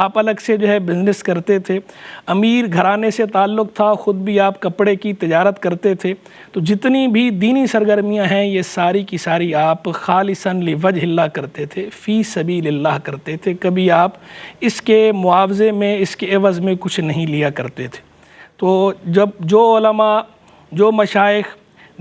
آپ الگ سے جو ہے بزنس کرتے تھے، امیر گھرانے سے تعلق تھا، خود بھی آپ کپڑے کی تجارت کرتے تھے، تو جتنی بھی دینی سرگرمیاں ہیں یہ ساری کی ساری آپ خالصاً لوجہ اللہ کرتے تھے، فی سبیل اللہ کرتے تھے، کبھی آپ اس کے معاوضے میں، اس کے عوض میں کچھ نہیں لیا کرتے تھے۔ تو جب جو علماء، جو مشائخ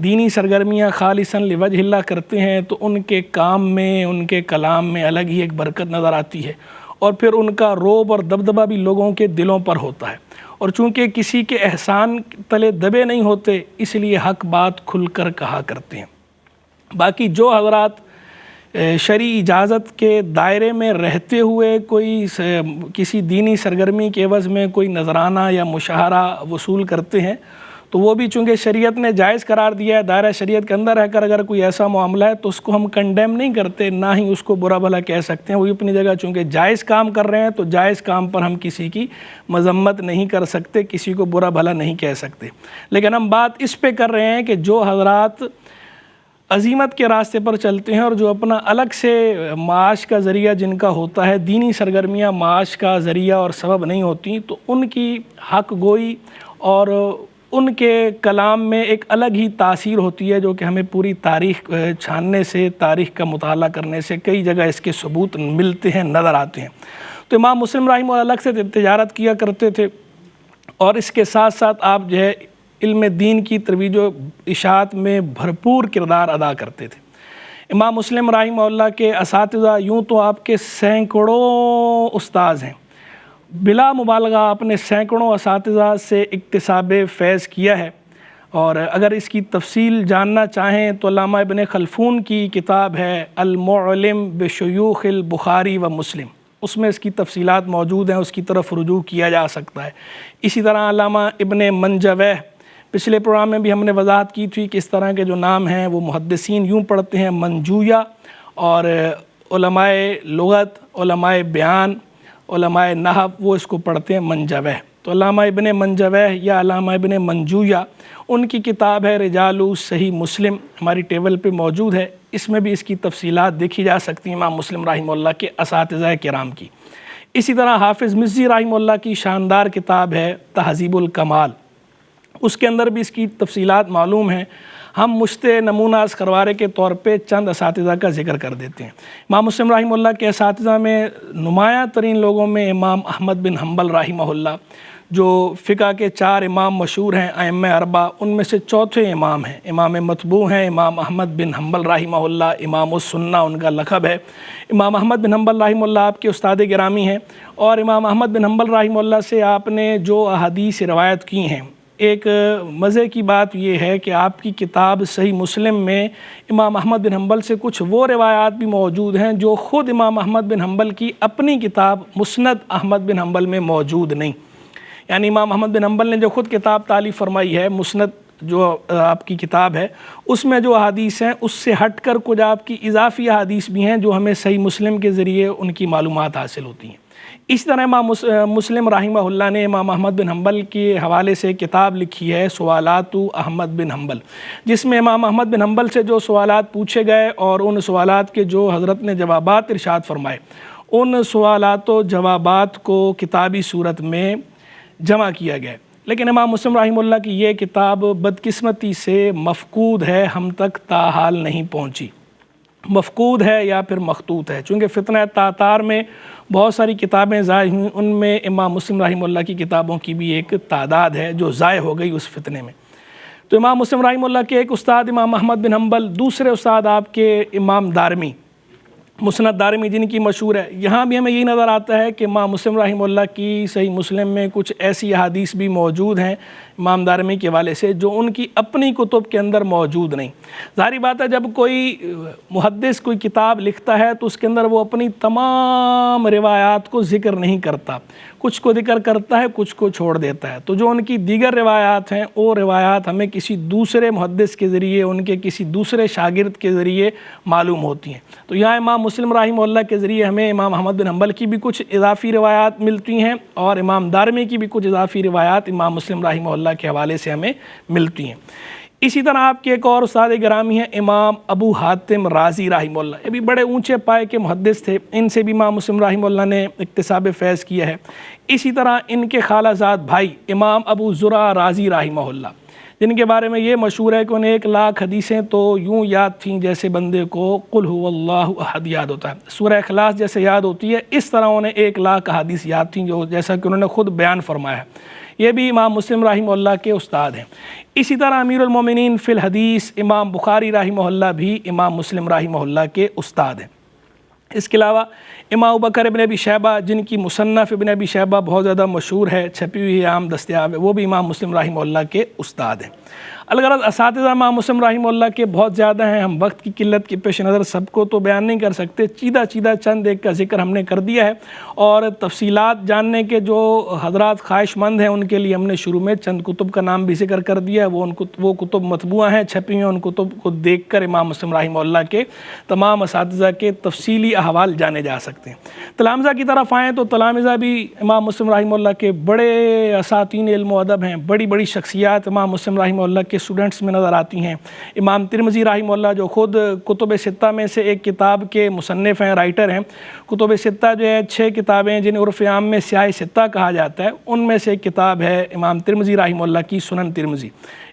دینی سرگرمیاں خالصاً لوجہ اللہ کرتے ہیں تو ان کے کام میں، ان کے کلام میں الگ ہی ایک برکت نظر آتی ہے، اور پھر ان کا رعب اور دبدبہ بھی لوگوں کے دلوں پر ہوتا ہے، اور چونکہ کسی کے احسان تلے دبے نہیں ہوتے اس لیے حق بات کھل کر کہا کرتے ہیں۔ باقی جو حضرات شرعی اجازت کے دائرے میں رہتے ہوئے کوئی کسی دینی سرگرمی کے عوض میں کوئی نذرانہ یا مشاہرہ وصول کرتے ہیں تو وہ بھی چونکہ شریعت نے جائز قرار دیا ہے، دائرہ شریعت کے اندر رہ کر اگر کوئی ایسا معاملہ ہے تو اس کو ہم کنڈیم نہیں کرتے، نہ ہی اس کو برا بھلا کہہ سکتے ہیں، وہی اپنی جگہ چونکہ جائز کام کر رہے ہیں تو جائز کام پر ہم کسی کی مذمت نہیں کر سکتے، کسی کو برا بھلا نہیں کہہ سکتے۔ لیکن ہم بات اس پہ کر رہے ہیں کہ جو حضرات عزیمت کے راستے پر چلتے ہیں اور جو اپنا الگ سے معاش کا ذریعہ جن کا ہوتا ہے، دینی سرگرمیاں معاش کا ذریعہ اور سبب نہیں ہوتی، تو ان کی حق گوئی اور ان کے کلام میں ایک الگ ہی تاثیر ہوتی ہے جو کہ ہمیں پوری تاریخ چھاننے سے، تاریخ کا مطالعہ کرنے سے کئی جگہ اس کے ثبوت ملتے ہیں، نظر آتے ہیں۔ تو امام مسلم رحمہ اللہ الگ سے تجارت کیا کرتے تھے، اور اس کے ساتھ ساتھ آپ جو ہے علم دین کی ترویج و اشاعت میں بھرپور کردار ادا کرتے تھے۔ امام مسلم رحمہ اللہ کے اساتذہ یوں تو آپ کے سینکڑوں استاذ ہیں، بلا مبالغہ آپ نے سینکڑوں اساتذہ سے اکتساب فیض کیا ہے، اور اگر اس کی تفصیل جاننا چاہیں تو علامہ ابن خلفون کی کتاب ہے المعلم بشیوخ البخاری و مسلم، اس میں اس کی تفصیلات موجود ہیں، اس کی طرف رجوع کیا جا سکتا ہے۔ اسی طرح علامہ ابن منجویہ، پچھلے پروگرام میں بھی ہم نے وضاحت کی تھی کہ اس طرح کے جو نام ہیں وہ محدثین یوں پڑھتے ہیں منجویہ، اور علماء لغت، علماء بیان، علماء نحو وہ اس کو پڑھتے ہیں منجویہ۔ تو علامہ ابن منجویہ یا علامہ ابن منجویہ، ان کی کتاب ہے رجال صحیح مسلم، ہماری ٹیبل پہ موجود ہے، اس میں بھی اس کی تفصیلات دیکھی جا سکتی ہیں امام مسلم رحمہ اللہ کے اساتذہ کرام کی۔ اسی طرح حافظ مزی رحمہ اللہ کی شاندار کتاب ہے تہذیب الکمال، اس کے اندر بھی اس کی تفصیلات معلوم ہیں۔ ہم مشت نمونہ از خروارے کے طور پہ چند اساتذہ کا ذکر کر دیتے ہیں۔ امام مسلم رحمہ اللہ کے اساتذہ میں نمایاں ترین لوگوں میں امام احمد بن حنبل رحمہ اللہ، جو فقہ کے 4 امام مشہور ہیں، ائمہ اربعہ، ان میں سے چوتھے امام ہیں، امام متبوع ہیں امام احمد بن حنبل رحمہ اللہ، امام السنہ ان کا لقب ہے۔ امام احمد بن حنبل رحمہ اللہ آپ کے استاد گرامی ہیں، اور امام احمد بن حنبل رحمہ اللہ سے آپ نے جو احادیث روایت کی ہیں، ایک مزے کی بات یہ ہے کہ آپ کی کتاب صحیح مسلم میں امام احمد بن حنبل سے کچھ وہ روایات بھی موجود ہیں جو خود امام احمد بن حنبل کی اپنی کتاب مسند احمد بن حنبل میں موجود نہیں۔ یعنی امام احمد بن حنبل نے جو خود کتاب تالیف فرمائی ہے، مسند جو آپ کی کتاب ہے، اس میں جو احادیث ہیں اس سے ہٹ کر کچھ آپ کی اضافی احادیث بھی ہیں جو ہمیں صحیح مسلم کے ذریعے ان کی معلومات حاصل ہوتی ہیں۔ اس طرح امام مسلم رحمہ اللہ نے امام احمد بن حنبل کے حوالے سے کتاب لکھی ہے سوالات احمد بن حنبل، جس میں امام احمد بن حنبل سے جو سوالات پوچھے گئے اور ان سوالات کے جو حضرت نے جوابات ارشاد فرمائے، ان سوالات و جوابات کو کتابی صورت میں جمع کیا گیا۔ لیکن امام مسلم رحمہ اللہ کی یہ کتاب بدقسمتی سے مفقود ہے، ہم تک تاحال نہیں پہنچی، مفقود ہے یا پھر مخطوط ہے، چونکہ فتنہ تاتار میں بہت ساری کتابیں ضائع ہوئیں، ان میں امام مسلم رحمہ اللہ کی کتابوں کی بھی ایک تعداد ہے جو ضائع ہو گئی اس فتنے میں۔ تو امام مسلم رحمہ اللہ کے ایک استاد امام احمد بن حنبل، دوسرے استاد آپ کے امام دارمی، مسند دارمی جن کی مشہور ہے، یہاں بھی ہمیں یہی نظر آتا ہے کہ امام مسلم رحمہ اللہ کی صحیح مسلم میں کچھ ایسی احادیث بھی موجود ہیں امام دارمی کے حوالے سے جو ان کی اپنی کتب کے اندر موجود نہیں۔ ظاہری بات ہے جب کوئی محدث کوئی کتاب لکھتا ہے تو اس کے اندر وہ اپنی تمام روایات کو ذکر نہیں کرتا، کچھ کو ذکر کرتا ہے، کچھ کو چھوڑ دیتا ہے۔ تو جو ان کی دیگر روایات ہیں وہ روایات ہمیں کسی دوسرے محدث کے ذریعے، ان کے کسی دوسرے شاگرد کے ذریعے معلوم ہوتی ہیں۔ تو یہاں امام مسلم رحمہ اللہ کے ذریعے ہمیں امام احمد بن حنبل کی بھی کچھ اضافی روایات ملتی ہیں، اور امام دارمی کی بھی کچھ اضافی روایات امام مسلم رحمہ اللہ کے حوالے سے ہمیں ملتی ہیں۔ اسی طرح آپ کے ایک اور استاد گرامی ہیں امام ابو حاتم رازی رحمہ اللہ، یہ بھی بڑے اونچے پائے کے محدث تھے، ان سے بھی امام مسلم رحمہ اللہ نے اکتساب فیض کیا ہے۔ اسی طرح ان کے خالہ زاد بھائی امام ابو زرع رازی رحمہ اللہ، جن کے بارے میں یہ مشہور ہے کہ انہیں 1,00,000 حدیثیں تو یوں یاد تھیں جیسے بندے کو قل هو اللہ احد یاد ہوتا ہے، سورہ اخلاص جیسے یاد ہوتی ہے، اس طرح انہیں 1,00,000 احادیث یاد تھیں، جو جیسا کہ انہوں نے خود بیان فرمایا ہے۔ یہ بھی امام مسلم رحمہ اللہ کے استاد ہیں۔ اسی طرح امیر المومنین فی الحدیث امام بخاری رحمہ اللہ بھی امام مسلم رحمہ اللہ کے استاد ہیں۔ اس کے علاوہ امام ابوبکر ابن ابی شیبہ، جن کی مصنف ابن ابی شیبہ بہت زیادہ مشہور ہے، چھپی ہوئی عام دستیاب ہے، وہ بھی امام مسلم رحمہ اللہ کے استاد ہیں۔ الغرض اساتذہ امام مسلم رحمہ اللہ کے بہت زیادہ ہیں، ہم وقت کی قلت کے پیش نظر سب کو تو بیان نہیں کر سکتے، چیدہ چند ایک کا ذکر ہم نے کر دیا ہے، اور تفصیلات جاننے کے جو حضرات خواہش مند ہیں ان کے لیے ہم نے شروع میں چند کتب کا نام بھی ذکر کر دیا ہے، وہ کتب مطبوعہ ہیں، چھپی ہوئی ہیں، ان کتب کو دیکھ کر امام مسلم رحمہ اللہ کے تمام اساتذہ کے تفصیلی احوال جانے جا سکتے ہیں۔ تلامذہ کی طرف آئیں تو تلامذہ بھی امام مسلم رحمہ اللہ کے بڑے اساتین علم و ادب ہیں، بڑی شخصیات امام مسلم رحمہ اللہ کے اسٹوڈنٹس میں نظر آتی ہیں۔ امام ترمذی رحمہ اللہ جو خود کتب ستہ میں سے ایک کتاب کے مصنف ہیں، رائٹر ہیں، کتب ستہ جو ہے 6 کتابیں جنہیں عرف عام میں سیاہ ستہ کہا جاتا ہے، ان میں سے ایک کتاب ہے امام ترمذی رحمہ اللہ کی سنن ترمذی۔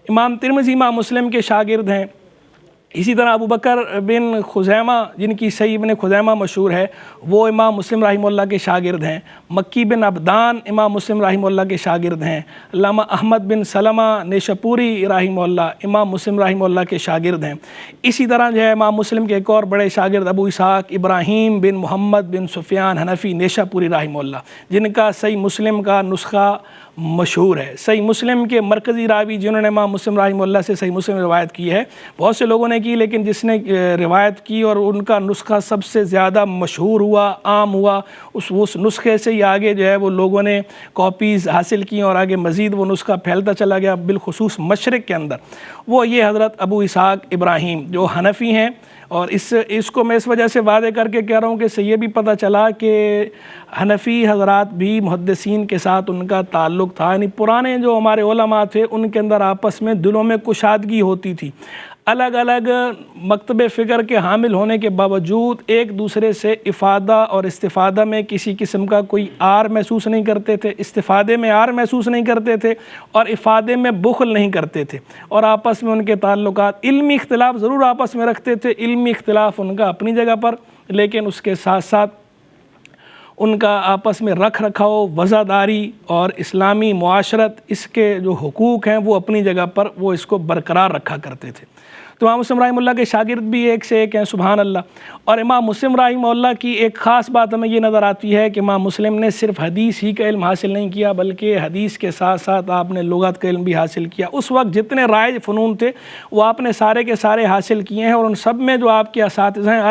امام ترمذی امام مسلم کے شاگرد ہیں۔ اسی طرح ابوبکر بن خزیمہ، جن کی صحیح ابن خزیمہ مشہور ہے، وہ امام مسلم رحمہ اللہ کے شاگرد ہیں۔ مکی بن عبدان امام مسلم رحمہ اللہ کے شاگرد ہیں۔ علامہ احمد بن سلمہ نیشاپوری رحمہ اللہ امام مسلم رحمہ اللہ کے شاگرد ہیں۔ اسی طرح جو ہے امام مسلم کے ایک اور بڑے شاگرد ابو اسحاق ابراہیم بن محمد بن سفیان حنفی نیشاپوری رحمہ اللہ، جن کا صحیح مسلم کا نسخہ مشہور ہے۔ صحیح مسلم کے مرکزی راوی جنہوں نے امام مسلم رحمہ اللہ سے صحیح مسلم روایت کی ہے، بہت سے لوگوں نے کی، لیکن جس نے روایت کی اور ان کا نسخہ سب سے زیادہ مشہور ہوا، عام ہوا، اس نسخے سے ہی آگے جو ہے وہ لوگوں نے کاپیز حاصل کی اور آگے مزید وہ نسخہ پھیلتا چلا گیا، بالخصوص مشرق کے اندر، وہ یہ حضرت ابو اسحاق ابراہیم جو حنفی ہیں۔ اور اس کو میں اس وجہ سے واضح کر کے کہہ رہا ہوں کہ اس سے یہ بھی پتہ چلا کہ حنفی حضرات بھی محدثین کے ساتھ ان کا تعلق تھا، یعنی پرانے جو ہمارے علماء تھے ان کے اندر آپس میں دلوں میں کشادگی ہوتی تھی، الگ الگ مکتب فکر کے حامل ہونے کے باوجود ایک دوسرے سے افادہ اور استفادہ میں کسی قسم کا کوئی آر محسوس نہیں کرتے تھے، استفادے میں آر محسوس نہیں کرتے تھے، اور افادے میں بخل نہیں کرتے تھے، اور آپس میں ان کے تعلقات علمی اختلاف ضرور آپس میں رکھتے تھے، علمی اختلاف ان کا اپنی جگہ پر، لیکن اس کے ساتھ ساتھ ان کا آپس میں رکھ رکھاؤ، وزاداری اور اسلامی معاشرت، اس کے جو حقوق ہیں وہ اپنی جگہ پر وہ اس کو برقرار رکھا کرتے تھے۔ تو امام مسلم رحمہ اللہ کے شاگرد بھی ایک سے ایک ہیں، سبحان اللہ۔ اور امام مسلم رحمہ اللہ کی ایک خاص بات ہمیں یہ نظر آتی ہے کہ امام مسلم نے صرف حدیث ہی کا علم حاصل نہیں کیا، بلکہ حدیث کے ساتھ ساتھ آپ نے لغت کا علم بھی حاصل کیا۔ اس وقت جتنے رائج فنون تھے وہ آپ نے سارے کے سارے حاصل کیے ہیں، اور ان سب میں جو آپ کے اساتذہ ہیں،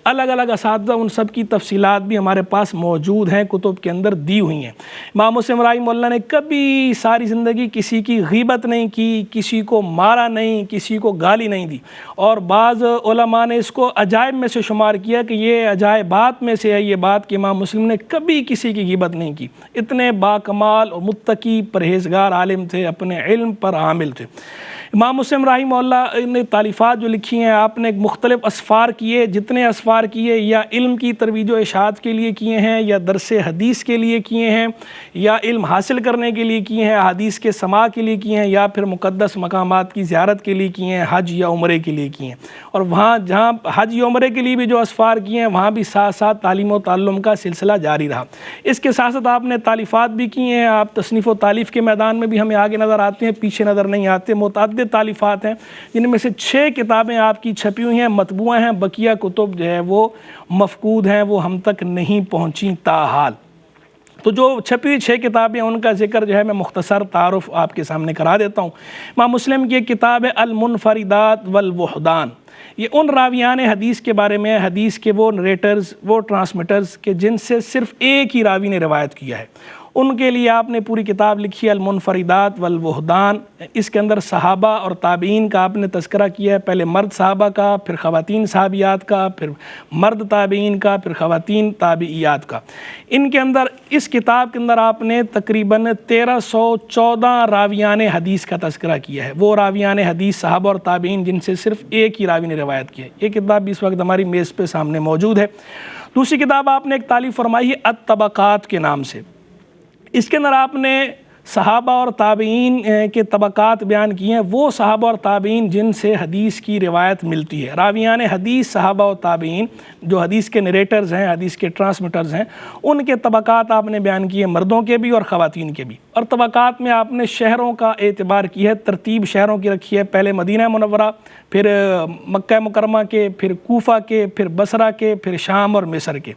الگ اساتذہ، ان سب کی تفصیلات بھی ہمارے پاس موجود ہیں، کتب کے اندر دی ہوئی ہیں۔ امام مسلم رحمہ اللہ نے کبھی ساری زندگی کسی کی غیبت نہیں کی، کسی کو مارا نہیں، کسی کو گالی نہیں دی، اور بعض علماء نے اس کو عجائب میں سے شمار کیا کہ یہ عجائبات میں سے ہے یہ بات کہ امام مسلم نے کبھی کسی کی غیبت نہیں کی، اتنے باکمال اور متقی پرہیزگار عالم تھے، اپنے علم پر عامل تھے۔ امام مسلم رحمہ اللہ نے تالیفات جو لکھی ہیں، آپ نے مختلف اسفار کیے، جتنے اسفار کیے یا علم کی ترویج و اشاعت کے لیے کیے ہیں، یا درس حدیث کے لیے کیے ہیں، یا علم حاصل کرنے کے لیے کیے ہیں، حدیث کے سماع کے لیے کیے ہیں، یا پھر مقدس مقامات کی زیارت کے لیے کیے ہیں، حج یا عمرے کے لیے کیے ہیں۔ اور وہاں جہاں حج یا عمرے کے لیے بھی جو اسفار کیے ہیں، وہاں بھی ساتھ ساتھ تعلیم و تعلم کا سلسلہ جاری رہا۔ اس کے ساتھ ساتھ آپ نے تالیفات بھی کیے ہیں، آپ تصنیف و تالیف کے میدان میں بھی ہمیں آگے نظر آتے ہیں، پیچھے نظر نہیں آتے۔ متعدد تالیفات ہیں، جن میں سے 6 کتابیں آپ کی چھپی ہوئی ہیں، مطبوعہ ہیں، بقیہ کتب جو ہے وہ مفقود ہیں، وہ ہم تک نہیں پہنچی تاحال۔ تو جو چھپی ہوئی 6 کتابیں ان کا ذکر جو ہے میں مختصر تعارف آپ کے سامنے کرا دیتا ہوں۔ امام مسلم کی ایک کتاب ہے المنفردات والوحدان، یہ ان راویان حدیث کے بارے میں، حدیث کے وہ نریٹرز، وہ ٹرانسمیٹرز کہ جن سے صرف ایک ہی راوی نے روایت کیا ہے، ان کے لیے آپ نے پوری کتاب لکھی ہے المنفردات والوحدان۔ اس کے اندر صحابہ اور تابعین کا آپ نے تذکرہ کیا ہے، پہلے مرد صحابہ کا، پھر خواتین صحابیات کا، پھر مرد تابعین کا، پھر خواتین تابعیات کا۔ ان کے اندر اس کتاب کے اندر آپ نے تقریباً 1314 راویان حدیث کا تذکرہ کیا ہے، وہ راویان حدیث صحابہ اور تابعین جن سے صرف ایک ہی راوی نے روایت کی ہے۔ یہ کتاب بھی اس وقت ہماری میز پہ سامنے موجود ہے۔ دوسری کتاب آپ نے ایک تالیف فرمائی ہے الطبقات کے نام سے۔ اس کے اندر آپ نے صحابہ اور تابعین کے طبقات بیان کیے ہیں، وہ صحابہ اور تابعین جن سے حدیث کی روایت ملتی ہے۔ راویان حدیث صحابہ اور تابعین جو حدیث کے نریٹرز ہیں، حدیث کے ٹرانسمیٹرز ہیں، ان کے طبقات آپ نے بیان کیے، مردوں کے بھی اور خواتین کے بھی۔ اور طبقات میں آپ نے شہروں کا اعتبار کیا ہے، ترتیب شہروں کی رکھی ہے، پہلے مدینہ منورہ، پھر مکہ مکرمہ کے، پھر کوفہ کے، پھر بصرہ کے، پھر شام اور مصر کے۔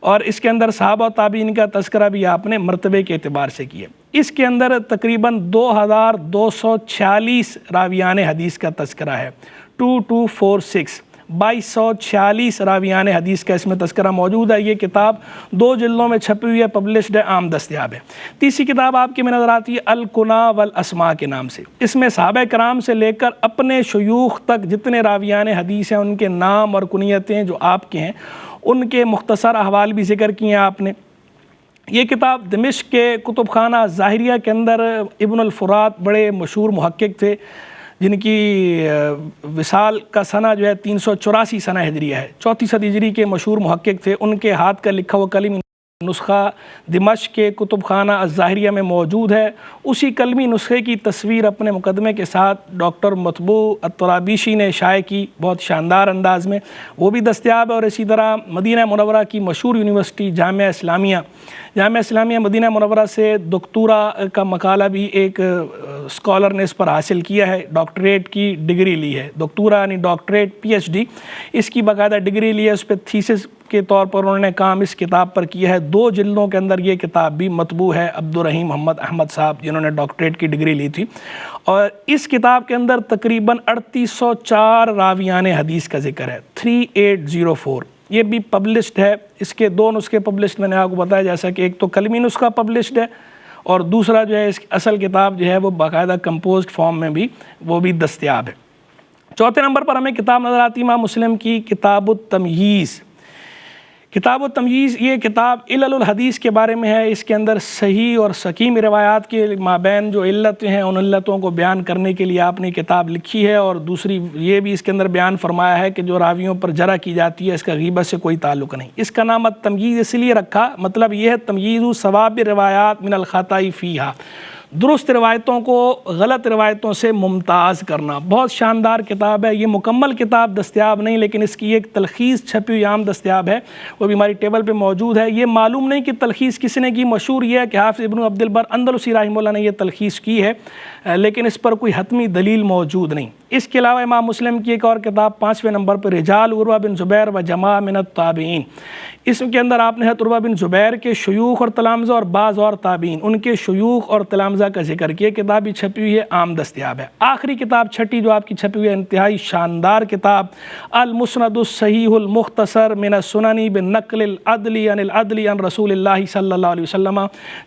اور اس کے اندر صحابہ و تابعین کا تذکرہ بھی آپ نے مرتبے کے اعتبار سے کیا۔ اس کے اندر تقریباً 2246 راویان حدیث کا تذکرہ ہے، 2246 2246 راویان حدیث کا اس میں تذکرہ موجود ہے۔ یہ کتاب 2 جلدوں میں چھپی ہوئی ہے، پبلشڈ ہے، عام دستیاب ہے۔ تیسری کتاب آپ کے میں نظر آتی ہے الکنیٰ والاسماء کے نام سے۔ اس میں صحابہ کرام سے لے کر اپنے شیوخ تک جتنے راویان حدیث ہیں ان کے نام اور کنیتیں جو آپ کے ہیں ان کے مختصر احوال بھی ذکر کیے ہیں آپ نے۔ یہ کتاب دمشق کے کتب خانہ ظاہریہ کے اندر ابن الفرات بڑے مشہور محقق تھے، جن کی وصال کا سنہ جو ہے 384 سنہ ہجریہ ہے، 34 صدی ہجری کے مشہور محقق تھے۔ ان کے ہاتھ کا لکھا ہوا کلمی نسخہ دمشق کے کتب خانہ الظاہریہ میں موجود ہے۔ اسی کلمی نسخے کی تصویر اپنے مقدمے کے ساتھ ڈاکٹر مطبوع الطرابیشی نے شائع کی بہت شاندار انداز میں، وہ بھی دستیاب ہے۔ اور اسی طرح مدینہ منورہ کی مشہور یونیورسٹی جامعہ اسلامیہ مدینہ منورہ سے دکتورا کا مقالہ بھی ایک اسکالر نے اس پر حاصل کیا ہے، ڈاکٹریٹ کی ڈگری لی ہے، دکتورا یعنی ڈاکٹریٹ PhD، اس کی باقاعدہ ڈگری لی ہے، اس پہ تھیسس کے طور پر انہوں نے کام اس کتاب پر کیا ہے۔ 2 جلدوں کے اندر یہ کتاب بھی مطبوع ہے، عبدالرحیم محمد احمد صاحب جنہوں نے ڈاکٹریٹ کی ڈگری لی تھی۔ اور اس کتاب کے اندر تقریباً 3804 راویان حدیث کا ذکر ہے، 3804۔ یہ بھی پبلشڈ ہے، اس کے 2 نسخے پبلشڈ میں نے آپ کو بتایا، جیسا کہ ایک تو کلمی نسخہ پبلشڈ ہے اور دوسرا جو ہے اس کی اصل کتاب جو ہے وہ باقاعدہ کمپوزڈ فارم میں بھی وہ بھی دستیاب ہے۔ چوتھے نمبر پر ہمیں کتاب نظر آتی ہے امام مسلم کی کتاب التمییز۔ کتاب التمییز یہ کتاب علل الحدیث کے بارے میں ہے۔ اس کے اندر صحیح اور سقیم روایات کے مابین جو علتیں ہیں ان علتوں کو بیان کرنے کے لیے آپ نے کتاب لکھی ہے، اور دوسری یہ بھی اس کے اندر بیان فرمایا ہے کہ جو راویوں پر جرح کی جاتی ہے اس کا غیبت سے کوئی تعلق نہیں۔ اس کا نام التمییز اس لیے رکھا، مطلب یہ ہے تمییز ثواب روایات من الخطأ فیہا، درست روایتوں کو غلط روایتوں سے ممتاز کرنا۔ بہت شاندار کتاب ہے۔ یہ مکمل کتاب دستیاب نہیں، لیکن اس کی ایک تلخیص چھپی ہوئی عام دستیاب ہے، وہ بھی ہماری ٹیبل پہ موجود ہے۔ یہ معلوم نہیں کہ تلخیص کس نے کی، مشہور یہ ہے کہ حافظ ابن عبد البر اندلسی رحمہ اللہ نے یہ تلخیص کی ہے، لیکن اس پر کوئی حتمی دلیل موجود نہیں۔ اس کے علاوہ امام مسلم کی ایک اور کتاب 5ویں نمبر پر رجال عروہ بن زبیر و جماعہ من التابعین، اس کے اندر آپ نے حضرت عروہ بن زبیر کے شیوخ اور تلامذہ اور بعض اور تابعین ان کے شیوخ اور تلامذہ کا ذکر کیا۔ کتاب بھی چھپی ہوئی ہے، عام دستیاب ہے۔ آخری کتاب چھٹی جو آپ کی چھپی ہوئی ہے، انتہائی شاندار کتاب المسند الصحیح المختصر من السنن بالنقل العدل عن العدل عن رسول اللہ صلی اللہ علیہ وسلم،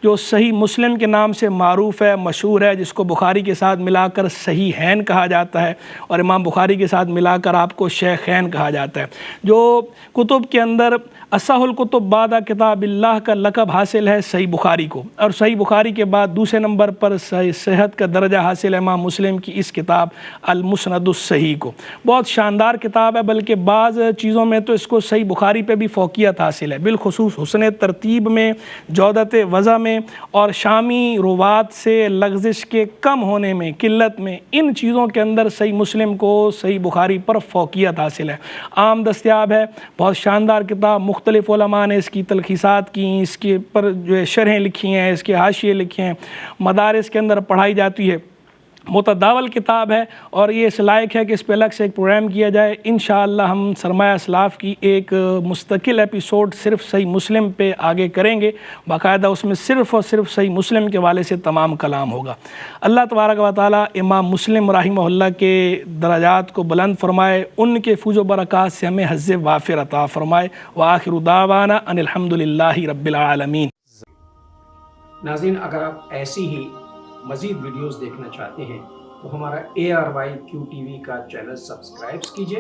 جو صحیح مسلم کے نام سے معروف ہے، مشہور ہے، جس کو بخاری کے ساتھ ملا کر صحیحین کہا جاتا ہے اور امام بخاری کے ساتھ ملا کر آپ کو شیخین کہا جاتا ہے۔ جو کتب کے اندر اصح الکتب بعد کتاب اللہ کا لقب حاصل ہے صحیح بخاری کو، اور صحیح بخاری کے بعد دوسرے نمبر پر صحت کا درجہ حاصل ہے امام مسلم کی اس کتاب المسند الصحیح کو۔ بہت شاندار کتاب ہے، بلکہ بعض چیزوں میں تو اس کو صحیح بخاری پہ بھی فوقیت حاصل ہے، بالخصوص حسن ترتیب میں، جودت وضع میں، اور شامی روات سے لغزش کے کم ہونے میں، قلت میں، ان چیزوں کے اندر صحیح مسلم کو صحیح بخاری پر فوقیت حاصل ہے۔ عام دستیاب ہے، بہت شاندار کتاب، مختلف علماء نے اس کی تلخیصات کی، اس کے پر جو ہے شرحیں لکھی ہیں، اس کے حاشیے لکھے ہیں، مدارس کے اندر پڑھائی جاتی ہے، متداول کتاب ہے، اور یہ اس لائق ہے کہ اس پہ الگ سے ایک پروگرام کیا جائے۔ انشاءاللہ ہم سرمایہ اسلاف کی ایک مستقل ایپیسوڈ صرف صحیح مسلم پہ آگے کریں گے، باقاعدہ اس میں صرف اور صرف صحیح مسلم کے حوالے سے تمام کلام ہوگا۔ اللہ تبارک و تعالی امام مسلم رحمہ اللہ کے درجات کو بلند فرمائے، ان کے فوز و برکات سے ہمیں حظ وافر عطا فرمائے۔ وآخر دعوانا ان الحمد للہ رب العالمین۔ ناظرین، اگر آپ ایسی ہی مزید ویڈیوز دیکھنا چاہتے ہیں تو ہمارا ARYQ TV کا چینل سبسکرائب کیجئے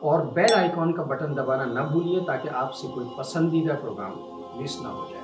اور بیل آئیکن کا بٹن دبانا نہ بھولیے تاکہ آپ سے کوئی پسندیدہ پروگرام مس نہ ہو جائے۔